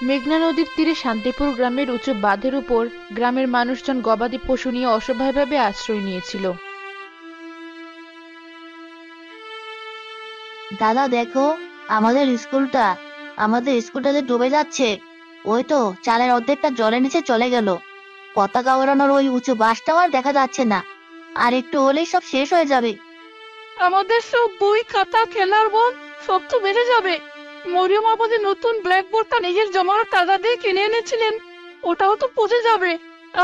মেঘনা নদীর তীরে শান্তিপুর গ্রামের উঁচু বাঁধের উপর গ্রামের মানুষজন গবাদি পশু নিয়ে অসহায়ভাবে আশ্রয় নিয়েছিল। দাদা দেখো, আমাদের স্কুলটা আমাদের স্কুলটা যে ডুবে যাচ্ছে। ওই তো চালের অর্ধেকটা জলের নিচে চলে গেল। পতাকা ওড়ানোর ওই উঁচু বাসটাও আর দেখা যাচ্ছে না। আর একটু হলেই সব শেষ হয়ে যাবে। আমাদের সব বই খাতা খেলার বই সব তো বেড়ে যাবে। মরিয়ম আমাদের নতুন ব্ল্যাকবোর্ডটা নিজের জমানো টাকা দিয়ে কিনে এনেছিলেন, ওটাও তো পচে যাবে।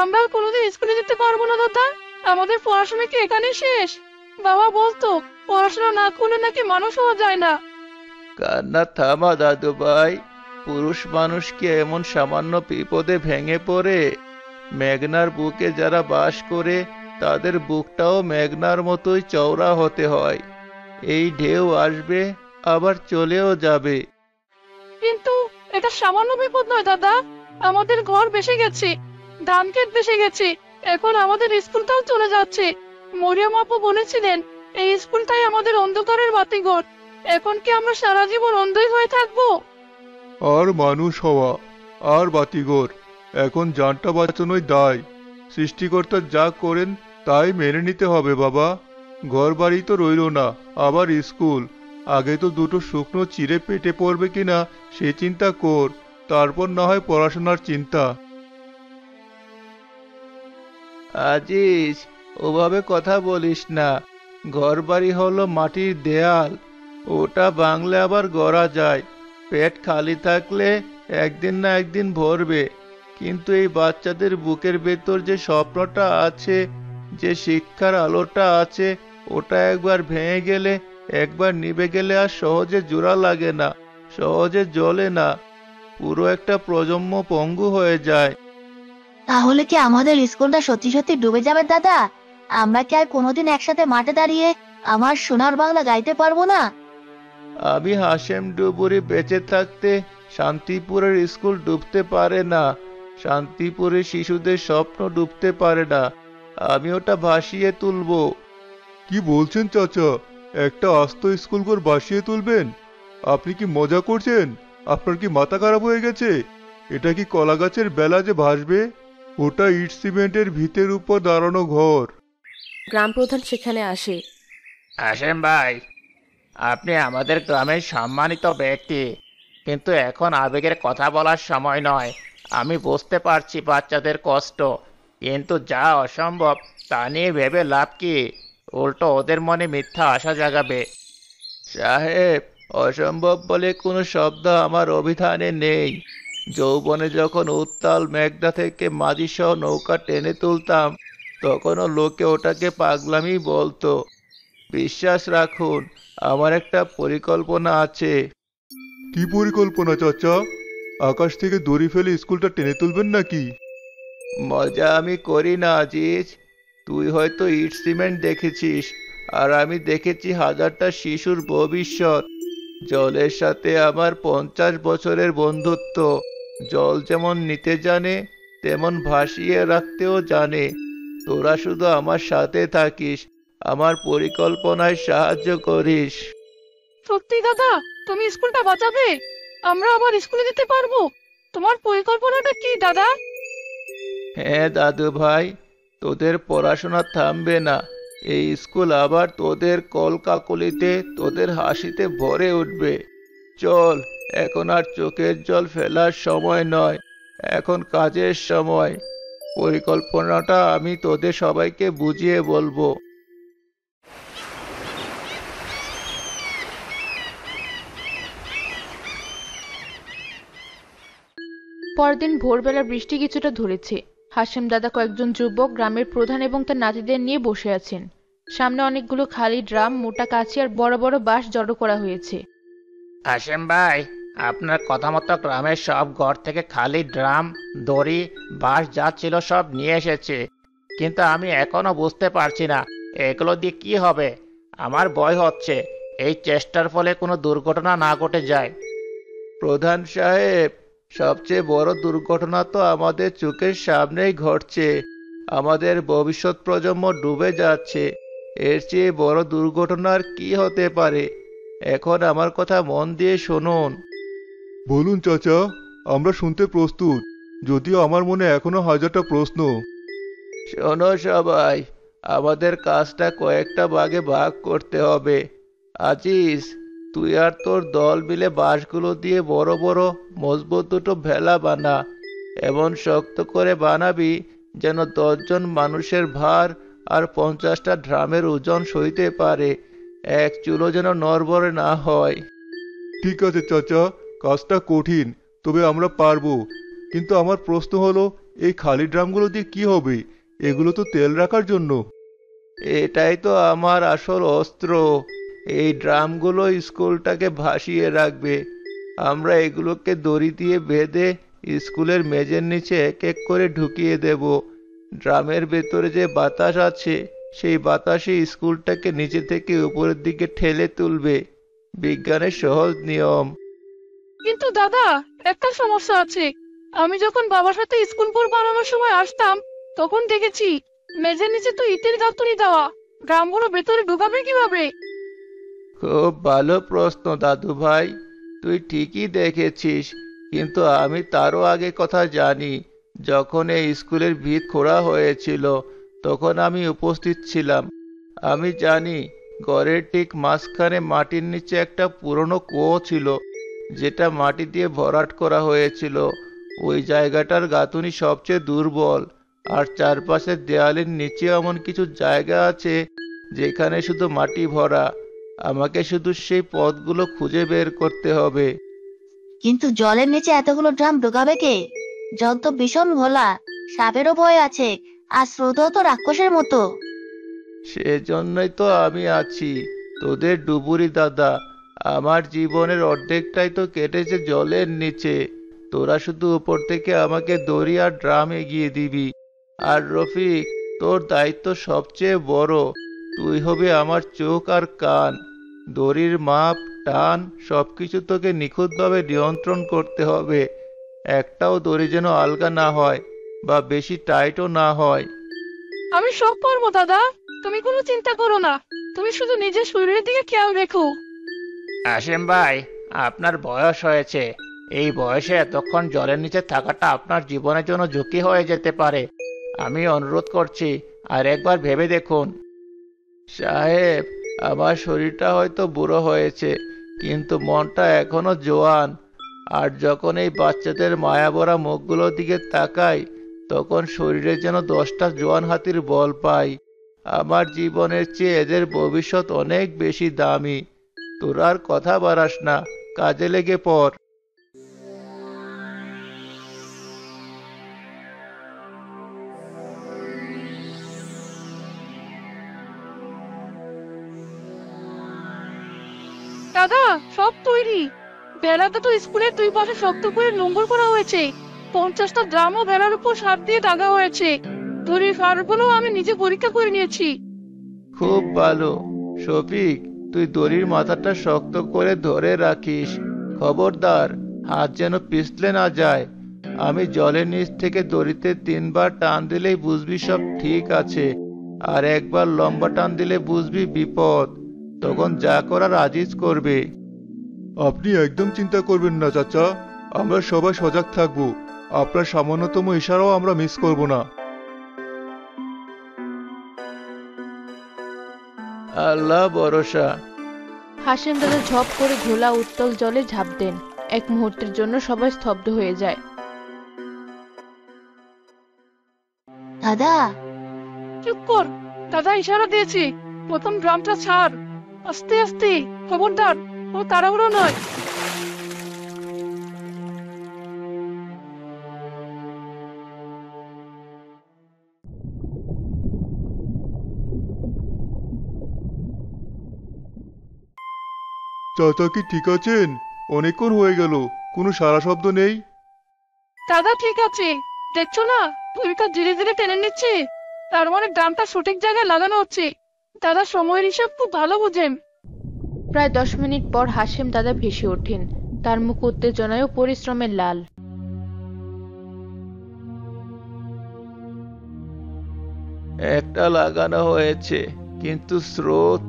আমরা আর কোনোদিন স্কুলে যেতে পারবো না দাদা। আমাদের পড়াশোনা কি এখানেই শেষ? বাবা বলতো পড়াশোনা না করলে নাকি মানুষ হওয়া যায় না। কান্না থামা দাদু ভাই। পুরুষ মানুষ কি এমন সামান্য বিপদে ভেঙে পড়ে? মেঘনার বুকে যারা বাস করে তাদের বুকটাও মেঘনার মতোই চওড়া হতে হয়। এই ঢেউ আসবে, আবার চলেও যাবে। কিন্তু এটা সামান্য বিপদ নয় দাদা। আমাদের ঘর ভেসে গেছে, ধান ক্ষেত ভেসে গেছে, এখন আমাদের স্কুলটাও চলে যাচ্ছে। মরিয়ম আপু বলেছিলেন এই স্কুলটাই আমাদের অন্ধকারের বাতিঘর। এখন কি আমরা সারা জীবন অন্ধই হয়ে থাকবো? আর মানুষ হওয়া, আর বাতিঘর, এখন জানটা বাঁচানোই দায়। সৃষ্টিকর্তা যা করেন তাই মেনে নিতে হবে বাবা। ঘর বাড়ি তো রইল না, আবার স্কুল। আগে তো দুটো শুকনো চিড়ে পেটে পড়বে কিনা সে চিন্তা কর, তারপর না হয় পড়াশোনার চিন্তা। আজিজ, ওভাবে কথা বলিস না। ঘর বাড়ি হলো মাটির দেয়াল, ওটা ভাঙলে আবার গড়া যায়। পেট খালি থাকলে একদিন না একদিন ভরবে। কিন্তু এই বাচ্চাদের বুকের ভেতর যে স্বপ্নটা আছে, যে শিক্ষার আলোটা আছে, ওটা একবার ভেঙে গেলে, একবার নিভে গেলে আর সহজে জোড়া লাগে না, সহজে জ্বলে না। পুরো একটা প্রজন্ম পঙ্গু হয়ে যায়। তাহলে কি আমাদের স্কুলটা সত্যি সত্যি ডুবে যাবে দাদা? আমরা কি আর কোনোদিন একসাথে মাঠে দাঁড়িয়ে আমার সোনার বাংলা গাইতে পারবো না? আমি হাশেম ডুবুরি বেঁচে থাকতে শান্তিপুরের স্কুল ডুবতে পারে না, শান্তিপুরের শিশুদের স্বপ্ন ডুবতে পারে না। আমি ওটা ভাসিয়ে তুলবো। কি বলছেন চাচা? একটা আস্ত স্কুল ঘর বাসিয়ে তুলবেন? আপনি কি মজা করছেন? আপনার কি মাথা খারাপ হয়ে গেছে? এটা কি কলা গাছের বেলা যে ভাসবে? ওটা ইট সিমেন্টের ভিতের উপর দাঁড়ানো ঘর। গ্রাম প্রধান সেখানে আসে। হাশেম ভাই, আপনি আমাদের গ্রামের সম্মানিত ব্যক্তি, কিন্তু এখন আবেগের কথা বলার সময় নয়। আমি বুঝতে পারছি বাচ্চাদের কষ্ট, কিন্তু যা অসম্ভব তা নিয়ে ভেবে লাভ কি? উল্টো ওদের মনে মিথ্যা আশা জাগাবে। সাহেব, অসম্ভব বলে কোনো শব্দ আমার অভিধানে নেই। যৌবনে যখন উত্তাল মেঘনা থেকে মাঝিসহ নৌকা টেনে তুলতাম, তখনও লোকে ওটাকে পাগলামি বলতো। বিশ্বাস রাখুন, আমার একটা পরিকল্পনা আছে। কি পরিকল্পনা চাচা? আকাশ থেকে দড়ি ফেলে স্কুলটা টেনে তুলবেন নাকি? মজা আমি করি না আজিজ। তুই হয়তো ইট সিমেন্ট দেখেছিস, আর আমি দেখেছি হাজারটা শিশুর ভবিষ্যৎ। জলের সাথে আমার 50 বছরের বন্ধুত্ব। জল যেমন নিতে জানে, তেমন ভাসিয়ে রাখতেও জানে। তোরা শুধু আমার সাথে থাকিস, আমার পরিকল্পনায় সাহায্য করিস। সত্যি দাদা, তুমি স্কুলটা বাঁচাবে? আমরা আবার স্কুলে যেতে পারবো? তোমার পরিকল্পনাটা কি দাদা? হ্যাঁ দাদু ভাই, তোদের পড়াশোনা থামবে না। এই স্কুল আবার তোদের কলকাকলিতে, তোদের হাসিতে ভরে উঠবে। চল, এখন আর চোখের জল ফেলার সময় নয়, এখন কাজের সময়। পরিকল্পনাটা আমি তোদের সবাইকে বুঝিয়ে বলবো। পরদিন ভোরবেলা বৃষ্টি কিছুটা ধরেছে। হাশেম দাদা কয়েকজন যুবক গ্রামের প্রধান এবং তার নাতিদের নিয়ে বসে আছেন। সামনে অনেকগুলো খালি ড্রাম, মোটা কাঁচি আর বড় বড় বাঁশ জড়ো করা হয়েছে। হাশেম ভাই, আপনার কথা মতো গ্রামের সব ঘর থেকে খালি ড্রাম, দড়ি, বাঁশ যা ছিল সব নিয়ে এসেছে। কিন্তু আমি এখনো বুঝতে পারছি না এগুলো দিয়ে কি হবে। আমার ভয় হচ্ছে এই চেষ্টার ফলে কোনো দুর্ঘটনা না ঘটে যায়। প্রধান সাহেব, সবচেয়ে বড় দুর্ঘটনা তো আমাদের চোখের সামনেই ঘটছে। আমাদের ভবিষ্যৎ প্রজন্ম ডুবে যাচ্ছে। এর চেয়ে বড় দুর্ঘটনা আর কি হতে পারে? এখন আমার কথা মন দিয়ে শুনুন। বলুন চাচা, আমরা শুনতে প্রস্তুত, যদিও আমার মনে এখনো হাজারটা প্রশ্ন। শোনো সবাই, আমাদের কাজটা কয়েকটা ভাগে ভাগ করতে হবে। আজিজ, তুই আর তোর দল মিলে বাঁশগুলো দিয়ে বড় বড় মজবুত দুটো ভেলা বানা। এমন শক্ত করে বানাবি যেন 10 জন মানুষের ভার আর 50টা ড্রামের ওজন সইতে পারে। এক চুলো যেন নড়বড়ে না হয়। ঠিক আছে চাচা, কাজটা কঠিন, তবে আমরা পারবো। কিন্তু আমার প্রশ্ন হলো, এই খালি ড্রামগুলো দিয়ে কি হবে? এগুলো তো তেল রাখার জন্য। এটাই তো আমার আসল অস্ত্র। এই ড্রামগুলো স্কুলটাকে ভাসিয়ে রাখবে। আমরা এগুলোকে দড়ি দিয়ে বেঁধে স্কুলের মেঝের নিচে এক এক করে ঢুকিয়ে দেব। ড্রামের ভেতরে যে বাতাস আছে, সেই বাতাসে স্কুলটাকে নিচে থেকে উপরের দিকে ঠেলে তুলবে। বিজ্ঞানের সহজ নিয়ম। কিন্তু দাদা, একটা সমস্যা আছে। আমি যখন বাবার সাথে স্কুল বোর্ড বানানোর সময় আসতাম, তখন দেখেছি মেঝের নিচে তো ইটের গাঁথুনি দেওয়া। ড্রামগুলো ভেতরে ঢুকাবে কিভাবে? খুব ভালো প্রশ্ন দাদু ভাই, তুই ঠিকই দেখেছিস। কিন্তু আমি তারও আগে কথা জানি। যখন এই স্কুলের ভিত খোঁড়া হয়েছিল, তখন আমি উপস্থিত ছিলাম। আমি জানি ঘরের ঠিক মাঝখানে মাটির নিচে একটা পুরনো কুয়ো ছিল, যেটা মাটি দিয়ে ভরাট করা হয়েছিল। ওই জায়গাটার গাঁথুনি সবচেয়ে দুর্বল, আর চারপাশের দেয়ালের নিচে এমন কিছু জায়গা আছে যেখানে শুধু মাটি ভরা। আমাকে শুধু সেই পথগুলো খুঁজে বের করতে হবে। কিন্তু জলের নিচে এতগুলো ড্রাম ঢোকাবে কে? জল তো ভীষণ ঘোলা, সাপেরও ভয় আছে, আর স্রোতও তো রাক্ষসের মতো। সেজন্যই তো আমি আছি, তোদের ডুবুরি দাদা। আমার জীবনের অর্ধেকটাই তো কেটেছে জলের নিচে। তোরা শুধু উপর থেকে আমাকে দড়ি আর ড্রাম এগিয়ে দিবি। আর রফিক, তোর দায়িত্ব সবচেয়ে বড়। তুই হবে আমার চোখ আর কান। দড়ির মাপ, টান সবকিছু তোকে নিখুঁতভাবে নিয়ন্ত্রণ করতে হবে। একটাও দড়ি যেন আলগা না হয় বা বেশি টাইটও না হয়। আমি সব পারবো দাদা, তুমি কোনো চিন্তা করো না। তুমি শুধু নিজের শরীরের দিকে খেয়াল রেখো। আসেম ভাই, আপনার বয়স হয়েছে। এই বয়সে এতক্ষণ জলের নিচে থাকাটা আপনার জীবনের জন্য ঝুঁকি হয়ে যেতে পারে। আমি অনুরোধ করছি, আর একবার ভেবে দেখুন। সাহেব, আমার শরীরটা হয়তো বুড়ো হয়েছে, কিন্তু মনটা এখনো জোয়ান। আর যখন এই বাচ্চাদের মায়াভরা মুখগুলোর দিকে তাকাই, তখন শরীরে যেন 10টা জোয়ান হাতির বল পাই। আমার জীবনের চেয়ে এদের ভবিষ্যৎ অনেক বেশি দামি। তোরা আর কথা বাড়াস না, কাজে লেগে পড়। দাদা, সব তৈরি। বেড়াটা তো স্কুলের দুই পাশে শক্ত করে নোংর করা হয়েছে। 50টা ড্রামও বেড়ার উপর সার দিয়ে দাগা হয়েছে। দড়ির ফারগুলো আমি নিজে পরীক্ষা করে নিয়েছি। খুব ভালো। শফিক, তুই দড়ির মাথাটা শক্ত করে ধরে রাখিস। খবরদার, হাত যেন পিছলে না যায়। আমি জলের নিচ থেকে দড়িতে 3বার টান দিলেই বুঝবি সব ঠিক আছে, আর একবার লম্বা টান দিলে বুঝবি বিপদ। তখন যা করার আজিজ করবে। আপনি একদম চিন্তা করবেন না চাচা, আমরা সবাই সজাগ থাকবো। আপনার সামান্যতম ইশারাও আমরা মিস করব না। আল্লাহ ভরসা। হাসেম দাদা ঝপ করে ঘোলা উত্তল জলে ঝাঁপ দেন। এক মুহূর্তের জন্য সবাই স্তব্ধ হয়ে যায়। দাদা, চুপ কর, দাদা ইশারা দিয়েছি। প্রথম ড্রামটা ছাড়। আস্তে আস্তে, খবরদার, ও তাড়াহুড়ো নয়। চাচা কি ঠিক আছেন? অনেকক্ষণ হয়ে গেল, কোনো সাড়া শব্দ নেই। দাদা ঠিক আছে, দেখছো না দড়িটা ধীরে ধীরে টেনে নিচ্ছে। তার মানে ড্রামটা সঠিক জায়গায় লাগানো হচ্ছে। দাদা সময়ের হিসাব খুব ভালো বোঝেন। প্রায় 10 মিনিট পর হাসেম দাদা ভেসে ওঠেন। তার মুখ উত্তেজনায় ও পরিশ্রমের লাল। একটা লাগানো হয়েছে, কিন্তু স্রোত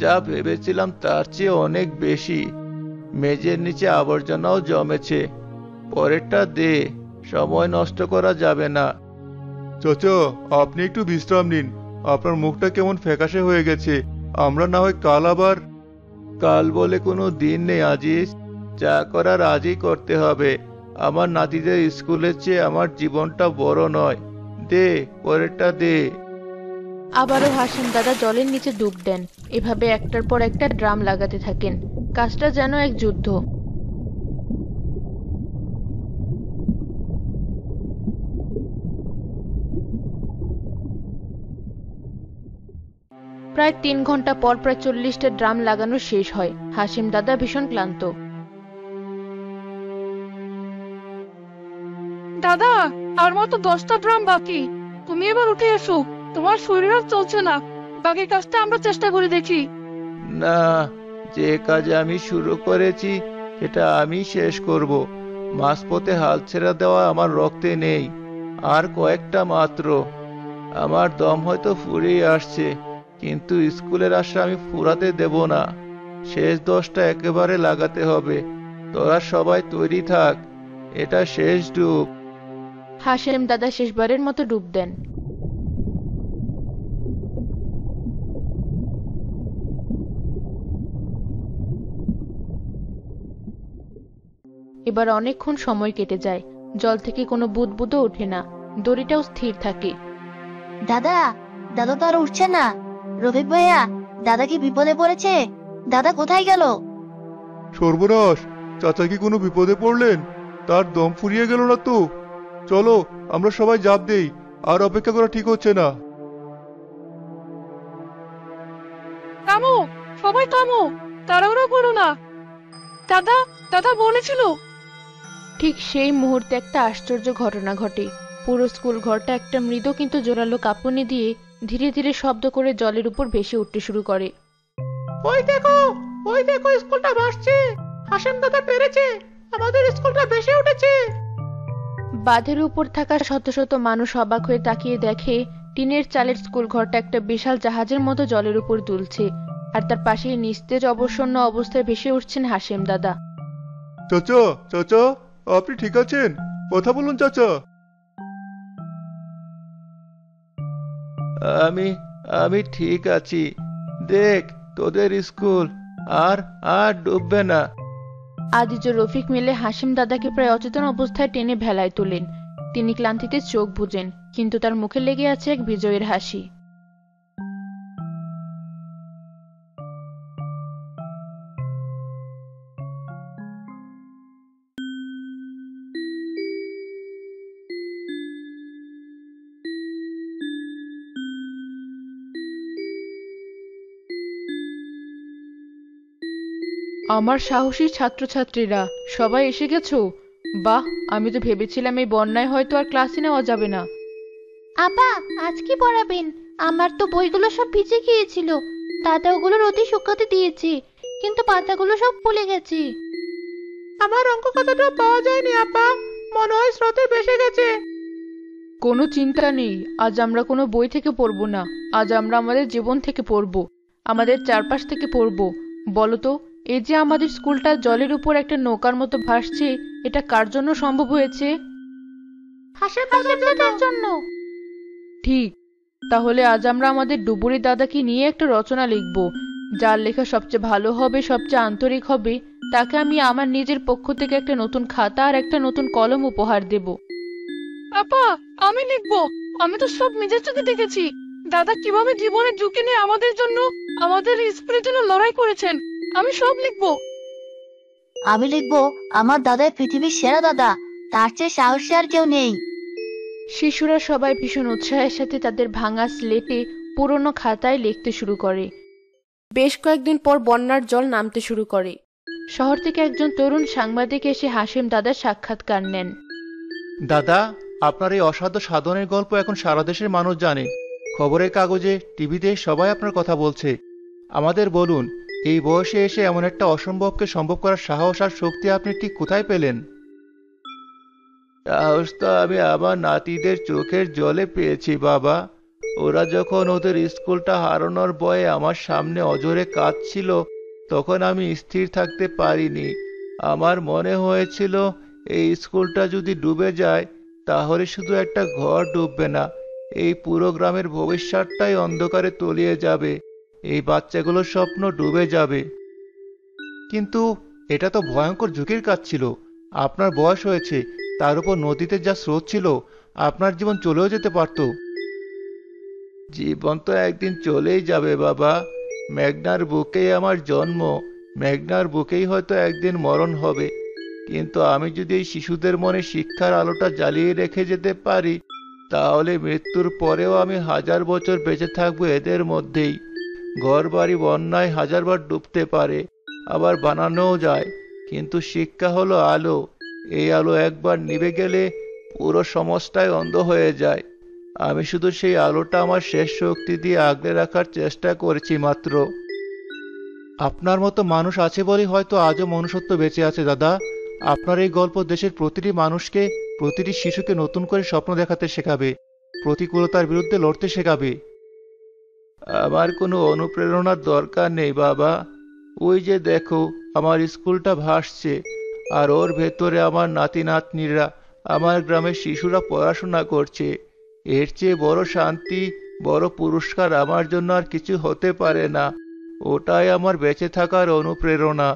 যা ভেবেছিলাম তার চেয়ে অনেক বেশি। মেঝের নিচে আবর্জনাও জমেছে। পরেরটা দে, সময় নষ্ট করা যাবে না। চাচা, আপনি একটু বিশ্রাম নিন। আপনার মুখটা কেমন ফ্যাকাশে হয়ে গেছে। আমরা না হয় কাল আবার। কাল বলে কোনো দিন নেই আজিজ, যা করার আজই করতে হবে। আমার নাতিদের স্কুলের চেয়ে আমার জীবনটা বড় নয়। দে, পরেরটা দে। আবারও হাসিম দাদা জলের নিচে ডুব দেন। এভাবে একটার পর একটা ড্রাম লাগাতে থাকেন। কাজটা যেন এক যুদ্ধ। প্রায় 3 ঘন্টা পর প্রায় 40টা ড্রাম লাগানো শেষ হয়। হাসিম দাদা ভীষণ ক্লান্ত। দাদা, আর মাত্র 10টা ড্রাম বাকি। তুমি এবার উঠে এসো, তোমার শরীর আর চলছে না। বাকি কাজটা আমরা চেষ্টা করে দেখি। না, যে কাজ আমি শুরু করেছি সেটা আমি শেষ করব। মাঝপথে হাল ছেড়ে দেওয়া আমার রক্তে নেই। আর কয়েকটা মাত্র। আমার দম হয়তো ফুরিয়ে আসছে, কিন্তু স্কুলের আশা আমি ফুরাতে দেব না। শেষ 10টা একেবারে লাগাতে হবে। তোরা সবাই তৈরি থাক, এটা শেষ ডুব। হাসিম দাদা শেষবারের মতো ডুব দেন। এবার অনেকক্ষণ সময় কেটে যায়। জল থেকে কোনো বুদবুদও ওঠে না। দড়িটাও স্থির থাকে। দাদা, দাদা তো আর উঠছে না। রফিক ভাইয়া, দাদা কি বিপদে পড়েছে? দাদা কোথায় গেল? সর্বনাশ, চাচা কি কোনো বিপদে পড়লেন? তার দম ফুরিয়ে গেল না তো? চলো, আমরা সবাই ঝাঁপ দেই। আর অপেক্ষা করা ঠিক হচ্ছে না। থামো, সবাই থামো, তাড়াহুড়ো করো না। দাদা, দাদা বলেছিল। ঠিক সেই মুহূর্তে একটা আশ্চর্য ঘটনা ঘটে। পুরো স্কুল ঘরটা একটা মৃদু কিন্তু জোরালো কাঁপুনি দিয়ে ধীরে ধীরে শব্দ করে জলের উপর ভেসে উঠতে শুরু করে। ওই দেখো, ওই দেখো, স্কুলটা ভাসছে। হাসিম দাদা পেরেছে, আমাদের স্কুলটা ভেসে উঠেছে। বাঁধের উপর থাকা শত শত মানুষ অবাক হয়ে তাকিয়ে দেখে টিনের চালের স্কুল ঘরটা একটা বিশাল জাহাজের মতো জলের উপর দুলছে। আর তার পাশেই নিস্তেজ অবসন্ন অবস্থায় ভেসে উঠছেন হাসিম দাদা। চাচা, চাচা, আপনি ঠিক আছেন? কথা বলুন চাচা। আমি আমি ঠিক আছি। দেখ, তোদের স্কুল আর আর ডুববে না। আজিজ ও রফিক মিলে হাসিম দাদাকে প্রায় অচেতন অবস্থায় টেনে ভেলায় তোলেন। তিনি ক্লান্তিতে চোখ বুজেন, কিন্তু তার মুখে লেগে আছে এক বিজয়ের হাসি। আমার সাহসী ছাত্রছাত্রীরা, সবাই এসে গেছো? বাহ, আমি তো ভেবেছিলাম এই বন্যায় হয়তো আর ক্লাসে নেওয়া যাবে না। আপা, আজ কি পড়াবেন? আমার তো বইগুলো সব ভিজে গিয়েছিল। দাদা ওগুলো রোদে শুকাতে দিয়েছে, কিন্তু পাতাগুলো সব ফুলে গেছে। আমার অঙ্ক কথাটাও পাওয়া যায়নি আপা, মনে হয় স্রোতে ভেসে গেছে। কোনো চিন্তা নেই, আজ আমরা কোনো বই থেকে পড়বো না। আজ আমরা আমাদের জীবন থেকে পড়বো, আমাদের চারপাশ থেকে পড়বো। বলো তো, এই যে আমাদের স্কুলটা জলের উপর একটা নৌকার মতো ভাসছে, এটা কার জন্য সম্ভব হয়েছে? হাসিম দাদার জন্য। ঠিক। তাহলে আজ আমরা আমাদের ডুবুরি দাদাকে নিয়ে একটা রচনা লিখব। যার লেখা সবচেয়ে ভালো হবে, সবচেয়ে আন্তরিক হবে, তাকে আমি আমার নিজের পক্ষ থেকে একটা নতুন খাতা আর একটা নতুন কলম উপহার দেব। আপা, আমি লিখবো। আমি তো সব নিজের চোখে দেখেছি। দাদা কিভাবে জীবনের ঝুঁকি নিয়ে আমাদের জন্য, আমাদের স্কুলের জন্য লড়াই করেছেন। আমি সব লিখবো। আমি লিখবো, আমার দাদাই পৃথিবীর সেরা দাদা, তার চেয়ে সাহসী আর কেউ নেই। শিশুরা সবাই ভীষণ উৎসাহের সাথে তাদের ভাঙা স্লেটে পুরনো খাতায় লিখতে শুরু করে। বেশ কয়েকদিন পর বন্যার জল নামতে শুরু করে। শহর থেকে একজন তরুণ সাংবাদিক এসে হাসিম দাদার সাক্ষাৎকার নেন। দাদা, আপনার এই অসাধ্য সাধনের গল্প এখন সারা দেশের মানুষ জানে। খবরের কাগজে, টিভিতে সবাই আপনার কথা বলছে। আমাদের বলুন, এই বয়সে এসে এমন একটা অসম্ভবকে সম্ভব করার সাহস আর শক্তি আপনি ঠিক কোথায় পেলেন? সাহস তো আমি আমার নাতিদের চোখের জলে পেয়েছি বাবা। ওরা যখন ওদের স্কুলটা হারানোর ভয়ে আমার সামনে অজরে কাঁদছিল, তখন আমি স্থির থাকতে পারিনি। আমার মনে হয়েছিল এই স্কুলটা যদি ডুবে যায় তাহলে শুধু একটা ঘর ডুববে না, এই পুরো গ্রামের ভবিষ্যৎটাই অন্ধকারে তলিয়ে যাবে। এই বাচ্চাগুলোর স্বপ্ন ডুবে যাবে। কিন্তু এটা তো ভয়ঙ্কর ঝুঁকির কাজ ছিল। আপনার বয়স হয়েছে, তার উপর নদীতে যা স্রোত ছিল, আপনার জীবন চলেও যেতে পারতো। জীবন তো একদিন চলেই যাবে বাবা। মেঘনার বুকেই আমার জন্ম, মেঘনার বুকেই হয়তো একদিন মরণ হবে। কিন্তু আমি যদি এই শিশুদের মনে শিক্ষার আলোটা জ্বালিয়ে রেখে যেতে পারি, তাহলে মৃত্যুর পরেও আমি 1000 বছর বেঁচে থাকবো এদের মধ্যেই। ঘরবাড়ি বন্যায় 1000বার ডুবতে পারে, আবার বানানোও যায়, কিন্তু শিক্ষা হলো আলো। এই আলো একবার নিভে গেলে পুরো সমাজটাই অন্ধ হয়ে যায়। আমি শুধু সেই আলোটা আমার শেষ শক্তি দিয়ে আগলে রাখার চেষ্টা করেছি মাত্র। আপনার মতো মানুষ আছে বলেই হয়তো আজও মনুষ্যত্ব বেঁচে আছে দাদা। আপনার এই গল্প দেশের প্রতিটি মানুষকে, প্রতিটি শিশুকে নতুন করে স্বপ্ন দেখাতে শেখাবে, প্রতিকূলতার বিরুদ্ধে লড়তে শেখাবে। আমার কোনো অনুপ্রেরণার দরকার নেই বাবা। ওই যে দেখো, আমার স্কুলটা ভাসছে, আর ওর ভেতরে আমার নাতি নাতনিরা, আমার গ্রামের শিশুরা পড়াশোনা করছে। এর চেয়ে বড় শান্তি, বড় পুরস্কার আমার জন্য আর কিছু হতে পারে না। ওটাই আমার বেঁচে থাকার অনুপ্রেরণা।